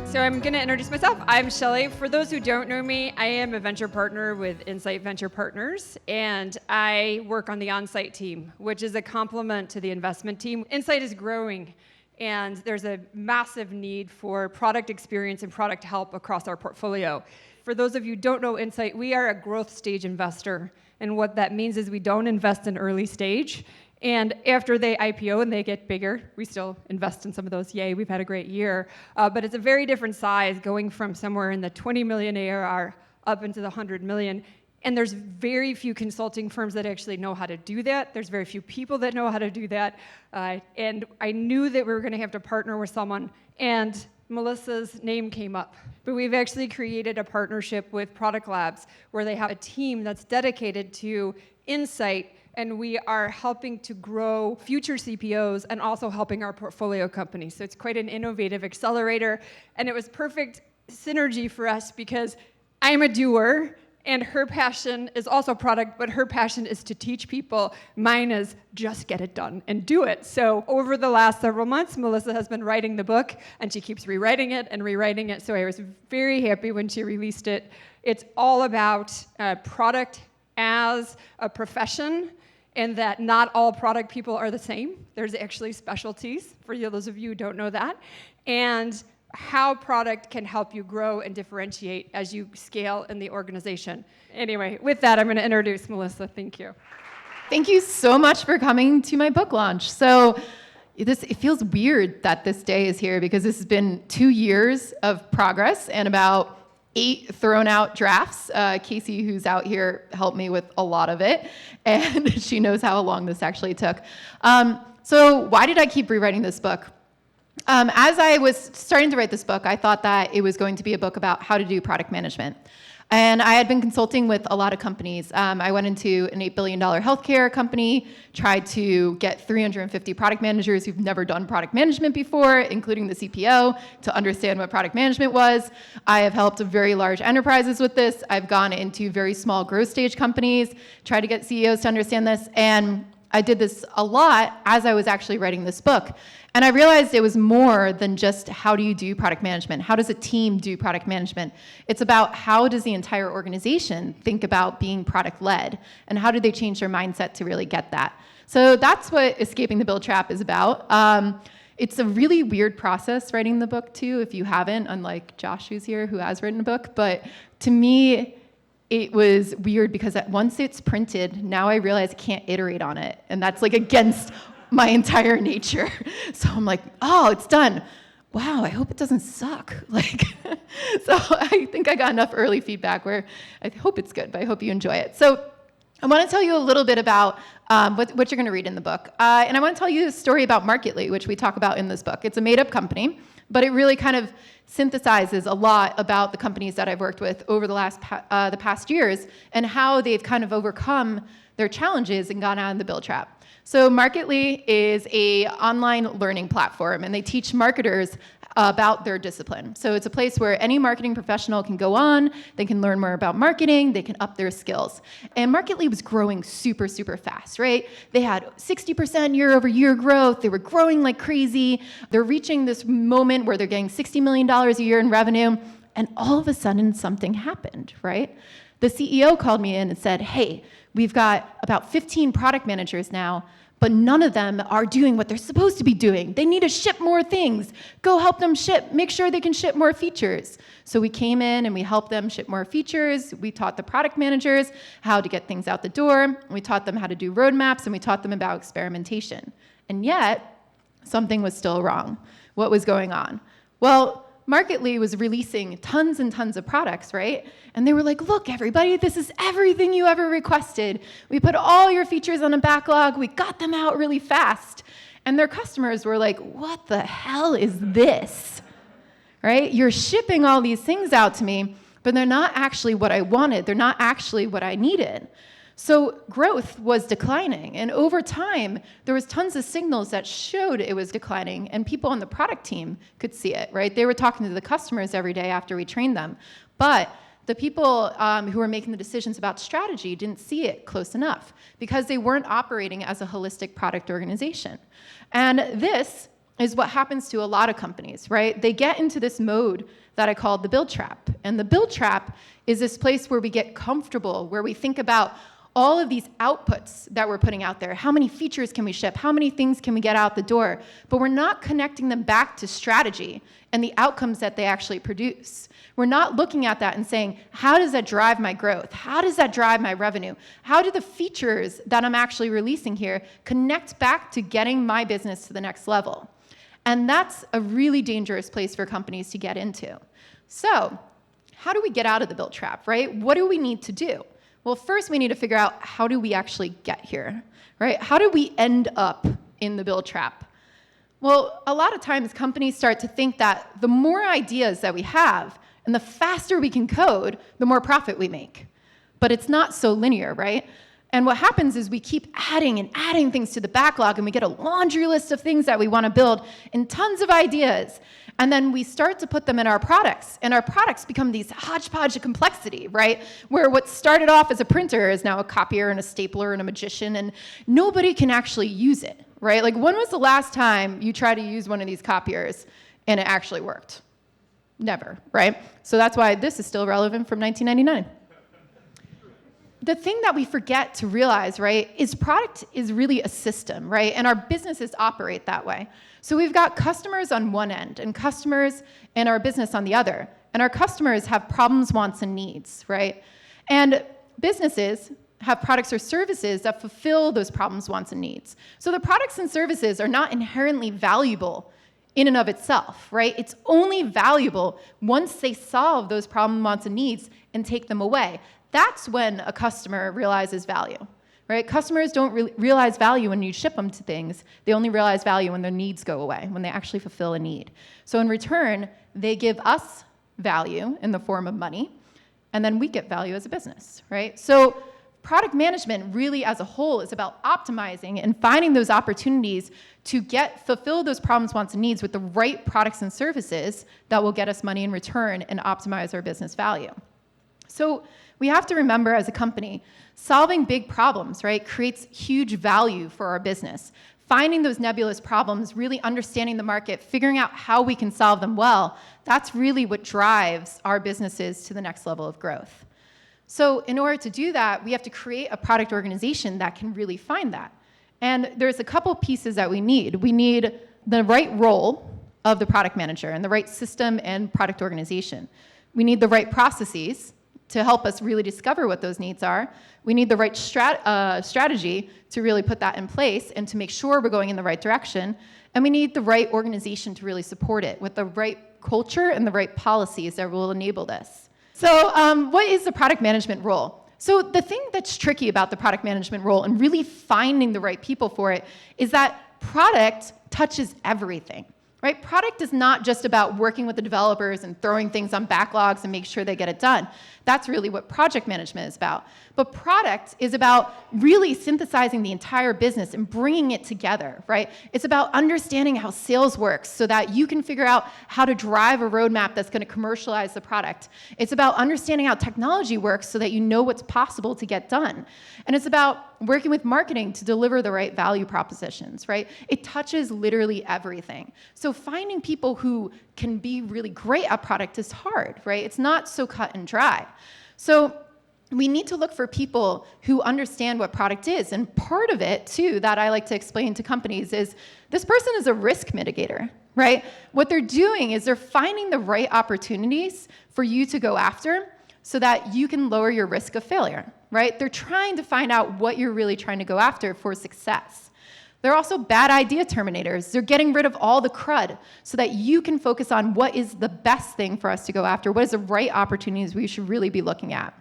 So I'm going to introduce myself. I'm Shelly. For those who don't know me, I am a venture partner with Insight Venture Partners, and I work on the on-site team, which is a complement to the investment team. Insight is growing, and there's a massive need for product experience and product help across our portfolio. For those of you who don't know Insight, we are a growth stage investor, and what that means is we don't invest in early stage. And after they IPO and they get bigger, we still invest in some of those. Yay, we've had a great year. But it's a very different size, going from somewhere in the 20 million ARR up into the 100 million. And there's very few consulting firms that actually know how to do that. There's very few people that know how to do that. And I knew that we were going to have to partner with someone. And Melissa's name came up. But we've actually created a partnership with ProdUX, where they have a team that's dedicated to Insight, and we are helping to grow future CPOs and also helping our portfolio companies. So it's quite an innovative accelerator, and it was perfect synergy for us because I'm a doer, and her passion is also product, but her passion is to teach people. Mine is just get it done and do it. So over the last several months, Melissa has been writing the book, and she keeps rewriting it and rewriting it. So I was very happy when she released it. It's all about product as a profession, and that not all product people are the same. There's actually specialties, for those of you who don't know that, and how product can help you grow and differentiate as you scale in the organization. Anyway, with that, I'm going to introduce Melissa. Thank you. Thank you so much for coming to my book launch. So it feels weird that this day is here because this has been 2 years of progress and about 8 thrown out drafts. Casey, who's out here, helped me with a lot of it, and she knows how long this actually took. So why did I keep rewriting this book? As I was starting to write this book, I thought that it was going to be a book about how to do product management. And I had been consulting with a lot of companies. I went into an $8 billion healthcare company, tried to get 350 product managers who've never done product management before, including the CPO, to understand what product management was. I have helped very large enterprises with this. I've gone into very small growth stage companies, tried to get CEOs to understand this. And I did this a lot as I was actually writing this book. And I realized it was more than just how do you do product management? How does a team do product management? It's about how does the entire organization think about being product-led, and how do they change their mindset to really get that? So that's what Escaping the Build Trap is about. It's a really weird process writing the book too, if you haven't, unlike Josh who's here, who has written a book. But to me, it was weird because once it's printed, now I realize I can't iterate on it. And that's like against my entire nature. So I'm like, oh, it's done. Wow, I hope it doesn't suck. So I think I got enough early feedback where I hope it's good, but I hope you enjoy it. So I want to tell you a little bit about what you're going to read in the book. And I want to tell you a story about Marketly, which we talk about in this book. It's a made-up company, but it really kind of synthesizes a lot about the companies that I've worked with over the past years and how they've kind of overcome their challenges and gone out in the build trap. So Marketly is an online learning platform, and they teach marketers about their discipline. So it's a place where any marketing professional can go on, they can learn more about marketing, they can up their skills. And Marketly was growing super, super fast, right? They had 60% year over year growth. They were growing like crazy. They're reaching this moment where they're getting $60 million a year in revenue. And all of a sudden, something happened, right? The CEO called me in and said, hey, we've got about 15 product managers now, but none of them are doing what they're supposed to be doing. They need to ship more things. Go help them ship. Make sure they can ship more features. So we came in and we helped them ship more features. We taught the product managers how to get things out the door. We taught them how to do roadmaps, and we taught them about experimentation. And yet, something was still wrong. What was going on? Well, Marketly was releasing tons and tons of products, right? And they were like, look, everybody, this is everything you ever requested. We put all your features on a backlog. We got them out really fast. And their customers were like, what the hell is this, right? You're shipping all these things out to me, but they're not actually what I wanted. They're not actually what I needed. So growth was declining, and over time, there was tons of signals that showed it was declining, and people on the product team could see it, right? They were talking to the customers every day after we trained them. But the people who were making the decisions about strategy didn't see it close enough because they weren't operating as a holistic product organization. And this is what happens to a lot of companies, right? They get into this mode that I called the build trap. And the build trap is this place where we get comfortable, where we think about all of these outputs that we're putting out there. How many features can we ship? How many things can we get out the door? But we're not connecting them back to strategy and the outcomes that they actually produce. We're not looking at that and saying, how does that drive my growth? How does that drive my revenue? How do the features that I'm actually releasing here connect back to getting my business to the next level? And that's a really dangerous place for companies to get into. So how do we get out of the build trap, right? What do we need to do? Well, first we need to figure out, how do we actually get here, right? How do we end up in the build trap? Well, a lot of times companies start to think that the more ideas that we have and the faster we can code, the more profit we make. But it's not so linear, right? And what happens is we keep adding and adding things to the backlog, and we get a laundry list of things that we want to build and tons of ideas. And then we start to put them in our products, and our products become these hodgepodge of complexity, right? Where what started off as a printer is now a copier and a stapler and a magician, and nobody can actually use it, right? Like, when was the last time you tried to use one of these copiers and it actually worked? Never, right? So that's why this is still relevant from 1999. The thing that we forget to realize, right, is product is really a system, right? And our businesses operate that way. So we've got customers on one end and customers in our business on the other. And our customers have problems, wants, and needs, right? And businesses have products or services that fulfill those problems, wants, and needs. So the products and services are not inherently valuable in and of itself, right? It's only valuable once they solve those problems, wants, and needs and take them away. That's when a customer realizes value, right? Customers don't realize value when you ship them to things. They only realize value when their needs go away, when they actually fulfill a need. So in return, they give us value in the form of money, and then we get value as a business, right? So product management really as a whole is about optimizing and finding those opportunities to fulfill those problems, wants, and needs with the right products and services that will get us money in return and optimize our business value. So we have to remember, as a company, solving big problems, right, creates huge value for our business. Finding those nebulous problems, really understanding the market, figuring out how we can solve them well, that's really what drives our businesses to the next level of growth. So in order to do that, we have to create a product organization that can really find that. And there's a couple pieces that we need. We need the right role of the product manager and the right system and product organization. We need the right processes to help us really discover what those needs are. We need the right strategy to really put that in place and to make sure we're going in the right direction. And we need the right organization to really support it with the right culture and the right policies that will enable this. So what is the product management role? So the thing that's tricky about the product management role and really finding the right people for it is that product touches everything. Right? Product is not just about working with the developers and throwing things on backlogs and make sure they get it done. That's really what project management is about. But product is about really synthesizing the entire business and bringing it together, right? It's about understanding how sales works so that you can figure out how to drive a roadmap that's going to commercialize the product. It's about understanding how technology works so that you know what's possible to get done. And it's about working with marketing to deliver the right value propositions, right? It touches literally everything. So finding people who can be really great at product is hard, right? It's not so cut and dry. So we need to look for people who understand what product is. And part of it, too, that I like to explain to companies is this person is a risk mitigator, right? What they're doing is they're finding the right opportunities for you to go after so that you can lower your risk of failure, right? They're trying to find out what you're really trying to go after for success. They're also bad idea terminators. They're getting rid of all the crud so that you can focus on what is the best thing for us to go after, what is the right opportunities we should really be looking at.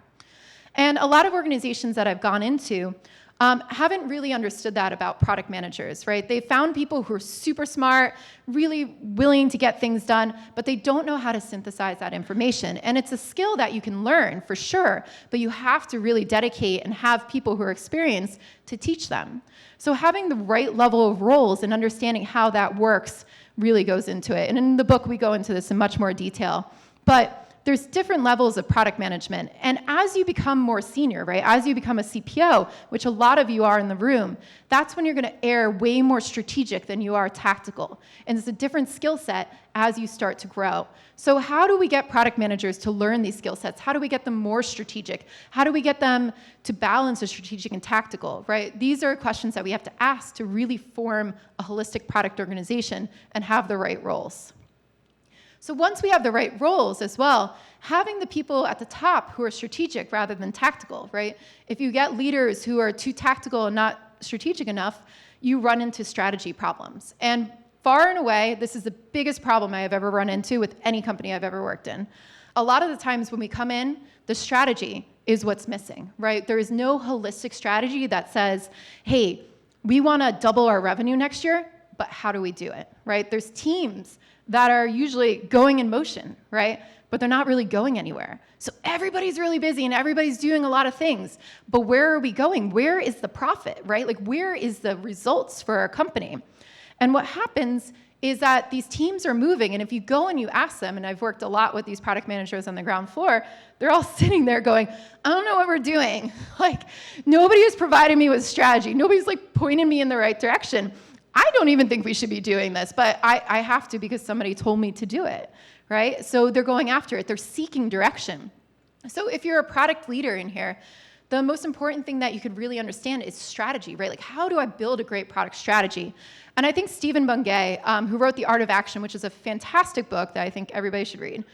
And a lot of organizations that I've gone into haven't really understood that about product managers, right? They found people who are super smart, really willing to get things done, but they don't know how to synthesize that information. And it's a skill that you can learn for sure, but you have to really dedicate and have people who are experienced to teach them. So having the right level of roles and understanding how that works really goes into it. And in the book, we go into this in much more detail. But there's different levels of product management. And as you become more senior, right, as you become a CPO, which a lot of you are in the room, that's when you're going to err way more strategic than you are tactical. And it's a different skill set as you start to grow. So how do we get product managers to learn these skill sets? How do we get them more strategic? How do we get them to balance a strategic and tactical, right? These are questions that we have to ask to really form a holistic product organization and have the right roles. So once we have the right roles as well, having the people at the top who are strategic rather than tactical, right? If you get leaders who are too tactical and not strategic enough, you run into strategy problems. And far and away, this is the biggest problem I have ever run into with any company I've ever worked in. A lot of the times when we come in, the strategy is what's missing, right? There is no holistic strategy that says, hey, we want to double our revenue next year, but how do we do it, right? There's teams that are usually going in motion, right? But they're not really going anywhere. So everybody's really busy and everybody's doing a lot of things. But where are we going? Where is the profit, right? Like, where is the results for our company? And what happens is that these teams are moving, and if you go and you ask them, and I've worked a lot with these product managers on the ground floor, they're all sitting there going, I don't know what we're doing. Like, nobody has provided me with strategy. Nobody's like pointing me in the right direction. I don't even think we should be doing this, but I have to because somebody told me to do it, right? So they're going after it. They're seeking direction. So if you're a product leader in here, the most important thing that you could really understand is strategy, right? Like, how do I build a great product strategy? And I think Stephen Bungay, who wrote The Art of Action, which is a fantastic book that I think everybody should read,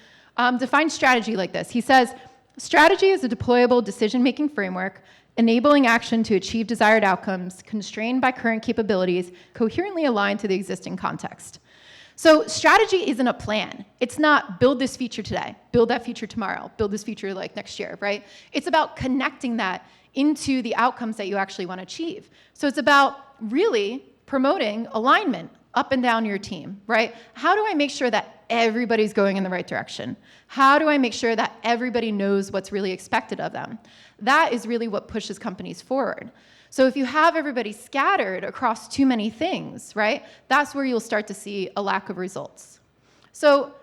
defines strategy like this. He says, strategy is a deployable decision-making framework enabling action to achieve desired outcomes, constrained by current capabilities, coherently aligned to the existing context. So strategy isn't a plan. It's not build this feature today, build that feature tomorrow, build this feature like next year, right? It's about connecting that into the outcomes that you actually want to achieve. So it's about really promoting alignment up and down your team, right? How do I make sure that everybody's going in the right direction? How do I make sure that everybody knows what's really expected of them? That is really what pushes companies forward. So if you have everybody scattered across too many things, right, that's where you'll start to see a lack of results. So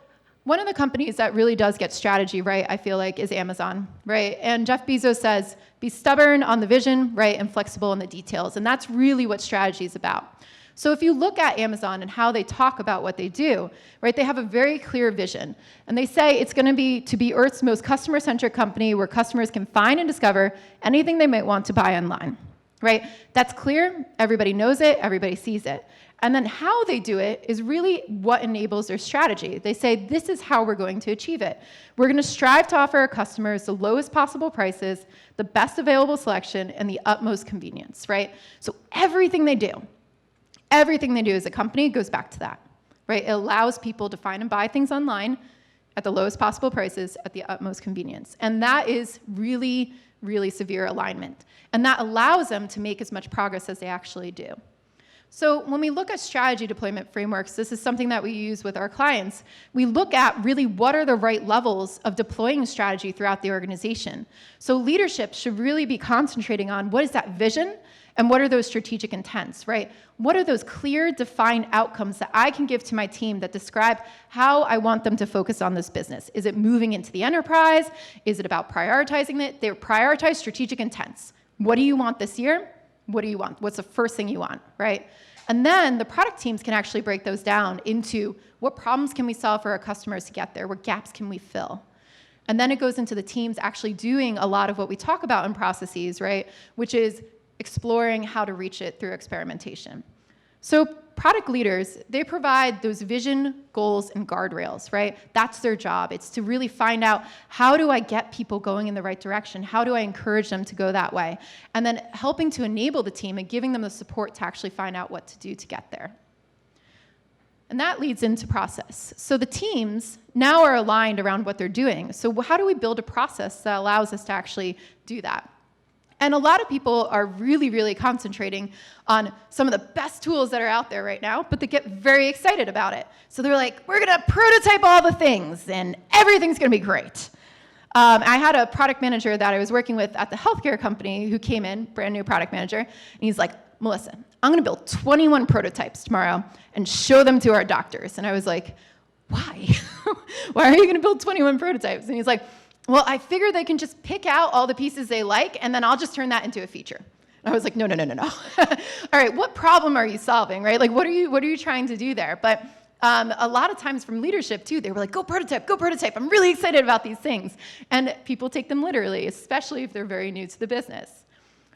one of the companies that really does get strategy right, I feel like, is Amazon, right? And Jeff Bezos says, be stubborn on the vision, right, and flexible on the details. And that's really what strategy is about. So if you look at Amazon and how they talk about what they do, right, they have a very clear vision. And they say it's going to be Earth's most customer-centric company where customers can find and discover anything they might want to buy online, right? That's clear. Everybody knows it. Everybody sees it. And then how they do it is really what enables their strategy. They say, this is how we're going to achieve it. We're going to strive to offer our customers the lowest possible prices, the best available selection, and the utmost convenience, right? So everything they do as a company goes back to that, right? It allows people to find and buy things online at the lowest possible prices at the utmost convenience. And that is really, really severe alignment. And that allows them to make as much progress as they actually do. So when we look at strategy deployment frameworks, this is something that we use with our clients. We look at really what are the right levels of deploying strategy throughout the organization. So leadership should really be concentrating on what is that vision and what are those strategic intents, right? What are those clear, defined outcomes that I can give to my team that describe how I want them to focus on this business? Is it moving into the enterprise? Is it about prioritizing it? They prioritize strategic intents. What do you want this year? What do you want? What's the first thing you want, right? And then the product teams can actually break those down into what problems can we solve for our customers to get there? What gaps can we fill? And then it goes into the teams actually doing a lot of what we talk about in processes, right? Which is exploring how to reach it through experimentation. So product leaders, they provide those vision, goals, and guardrails, right? That's their job. It's to really find out, how do I get people going in the right direction? How do I encourage them to go that way? And then helping to enable the team and giving them the support to actually find out what to do to get there. And that leads into process. So the teams now are aligned around what they're doing. So how do we build a process that allows us to actually do that? And a lot of people are really, really concentrating on some of the best tools that are out there right now, but they get very excited about it. So they're like, we're going to prototype all the things, and everything's going to be great. I had a product manager that I was working with at the healthcare company who came in, brand new product manager, and he's like, Melissa, I'm going to build 21 prototypes tomorrow and show them to our doctors. And I was like, why? Why are you going to build 21 prototypes? And he's like, well, I figure they can just pick out all the pieces they like, and then I'll just turn that into a feature. And I was like, no. All right, what problem are you solving, right? Like, what are you trying to do there? But a lot of times from leadership too, they were like, go prototype. I'm really excited about these things. And people take them literally, especially if they're very new to the business.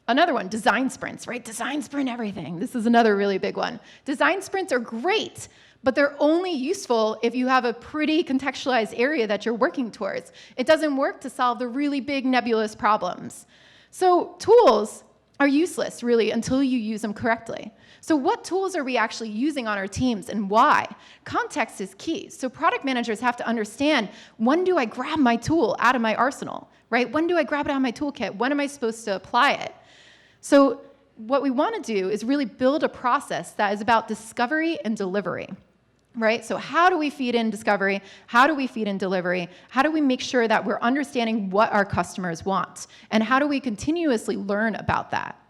Another one, design sprints, right? Design sprint everything. This is another really big one. Design sprints are great, but they're only useful if you have a pretty contextualized area that you're working towards. It doesn't work to solve the really big nebulous problems. So tools are useless, really, until you use them correctly. So what tools are we actually using on our teams and why? Context is key. So product managers have to understand, when do I grab my tool out of my arsenal, right? When do I grab it out of my toolkit? When am I supposed to apply it? So what we want to do is really build a process that is about discovery and delivery, right? So how do we feed in discovery? How do we feed in delivery? How do we make sure that we're understanding what our customers want? And how do we continuously learn about that?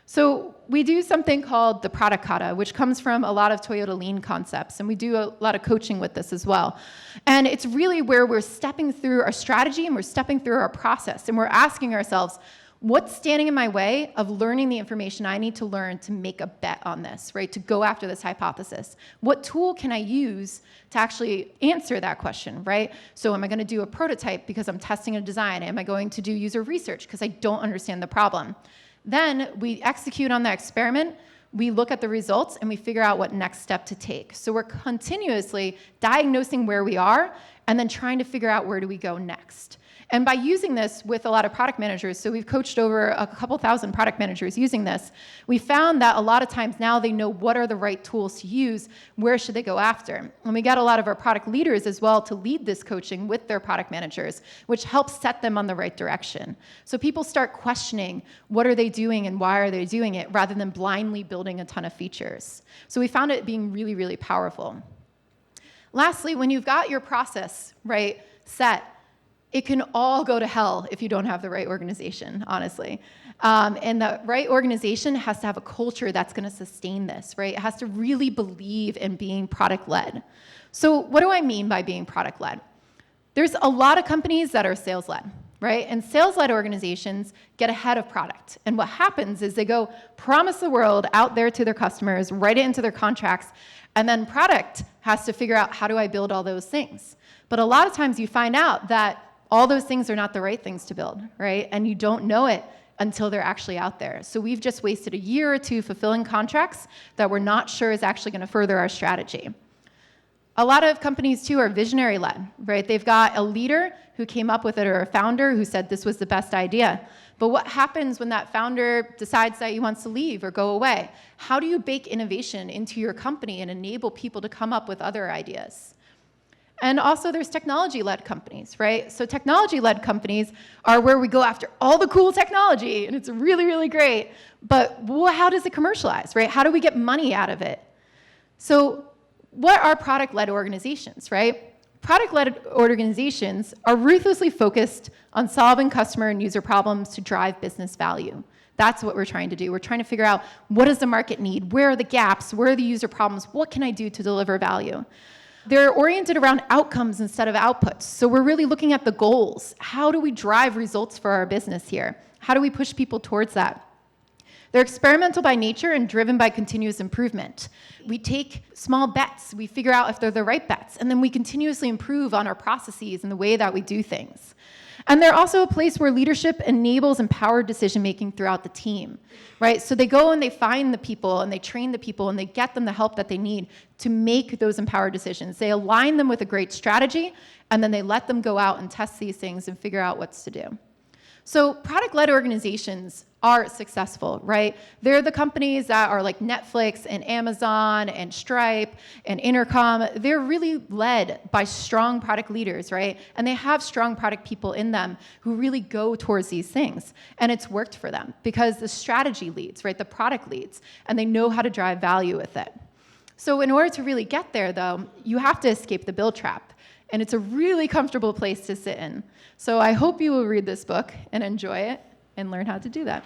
So we do something called the product kata, which comes from a lot of Toyota Lean concepts, and we do a lot of coaching with this as well. And it's really where we're stepping through our strategy and we're stepping through our process, and we're asking ourselves, what's standing in my way of learning the information I need to learn to make a bet on this, right? To go after this hypothesis. What tool can I use to actually answer that question, right? So am I going to do a prototype because I'm testing a design? Am I going to do user research because I don't understand the problem? Then we execute on that experiment, we look at the results, and we figure out what next step to take. So we're continuously diagnosing where we are and then trying to figure out where do we go next. And by using this with a lot of product managers, so we've coached over a couple thousand product managers using this, we found that a lot of times now they know what are the right tools to use, where should they go after. And we got a lot of our product leaders as well to lead this coaching with their product managers, which helps set them on the right direction. So people start questioning what are they doing and why are they doing it, rather than blindly building a ton of features. So we found it being really, really powerful. Lastly, when you've got your process, right, set, it can all go to hell if you don't have the right organization, honestly. And the right organization has to have a culture that's going to sustain this, right? It has to really believe in being product-led. So what do I mean by being product-led? There's a lot of companies that are sales-led, right? And sales-led organizations get ahead of product. And what happens is they go promise the world out there to their customers, write it into their contracts, and then product has to figure out, how do I build all those things? But a lot of times you find out that all those things are not the right things to build, right? And you don't know it until they're actually out there. So we've just wasted a year or two fulfilling contracts that we're not sure is actually going to further our strategy. A lot of companies, too, are visionary-led, right? They've got a leader who came up with it, or a founder who said this was the best idea. But what happens when that founder decides that he wants to leave or go away? How do you bake innovation into your company and enable people to come up with other ideas? And also there's technology-led companies, right? So technology-led companies are where we go after all the cool technology, and it's really, really great. But how does it commercialize, right? How do we get money out of it? So what are product-led organizations, right? Product-led organizations are ruthlessly focused on solving customer and user problems to drive business value. That's what we're trying to do. We're trying to figure out, what does the market need? Where are the gaps? Where are the user problems? What can I do to deliver value? They're oriented around outcomes instead of outputs. So we're really looking at the goals. How do we drive results for our business here? How do we push people towards that? They're experimental by nature and driven by continuous improvement. We take small bets, we figure out if they're the right bets, and then we continuously improve on our processes and the way that we do things. And they're also a place where leadership enables empowered decision-making throughout the team, right? So they go and they find the people and they train the people and they get them the help that they need to make those empowered decisions. They align them with a great strategy, and then they let them go out and test these things and figure out what's to do. So product-led organizations are successful, right? They're the companies that are like Netflix and Amazon and Stripe and Intercom. They're really led by strong product leaders, right? And they have strong product people in them who really go towards these things. And it's worked for them because the strategy leads, right? The product leads, and they know how to drive value with it. So in order to really get there, though, you have to escape the build trap. And it's a really comfortable place to sit in. So I hope you will read this book and enjoy it and learn how to do that.